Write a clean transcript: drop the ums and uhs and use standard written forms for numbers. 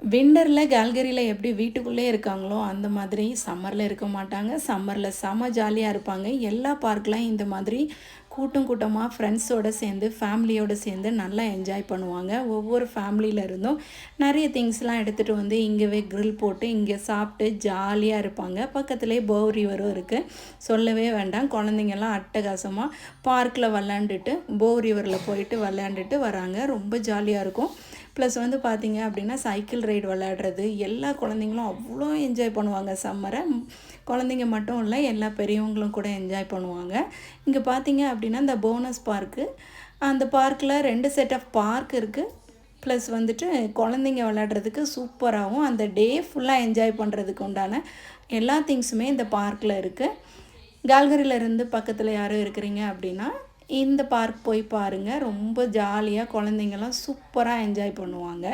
விண்டரில் கேல்கரியில் எப்படி வீட்டுக்குள்ளே இருக்காங்களோ அந்த மாதிரி சம்மரில் இருக்க மாட்டாங்க. சம்மரில் செம ஜாலியாக இருப்பாங்க. எல்லா பார்க்லையும் இந்த மாதிரி கூட்டம் கூட்டமாக ஃப்ரெண்ட்ஸோடு சேர்ந்து ஃபேமிலியோடு சேர்ந்து நல்லா என்ஜாய் பண்ணுவாங்க. ஒவ்வொரு ஃபேமிலியில் இருந்தும் நிறைய திங்ஸ்லாம் எடுத்துகிட்டு வந்து இங்கேவே க்ரில் போட்டு இங்கே சாப்பிட்டு ஜாலியாக இருப்பாங்க. பக்கத்துலேயே பவ் ரிவரும் இருக்குது, சொல்லவே வேண்டாம். குழந்தைங்கள்லாம் அட்டகாசமாக பார்க்கில் விளாண்டுட்டு பவ் ரிவரில் போயிட்டு விளையாண்டுட்டு வராங்க. ரொம்ப ஜாலியாக இருக்கும். ப்ளஸ் வந்து பார்த்திங்க அப்படின்னா சைக்கிள் ரைடு விளையாடுறது, எல்லா குழந்தைங்களும் அவ்வளோ என்ஜாய் பண்ணுவாங்க சம்மரை. குழந்தைங்க மட்டும் இல்லை, எல்லா பெரியவங்களும் கூட என்ஜாய் பண்ணுவாங்க. இங்கே பார்த்திங்க அப்படின்னா இந்த போனஸ் பார்க்கு, அந்த பார்க்கில் 2 செட் ஆஃப் பார்க் இருக்குது. ப்ளஸ் வந்துட்டு குழந்தைங்க விளையாடுறதுக்கு சூப்பராகவும் அந்த டே ஃபுல்லாக என்ஜாய் பண்ணுறதுக்கு உண்டான எல்லா திங்ஸுமே இந்த பார்க்கில் இருக்குது. கேல்கரியிலேருந்து பக்கத்தில் யாரும் இருக்கிறீங்க அப்படின்னா இந்த பார்க் போய் பாருங்கள். ரொம்ப ஜாலியாக குழந்தைங்கள்லாம் சூப்பராக என்ஜாய் பண்ணுவாங்க.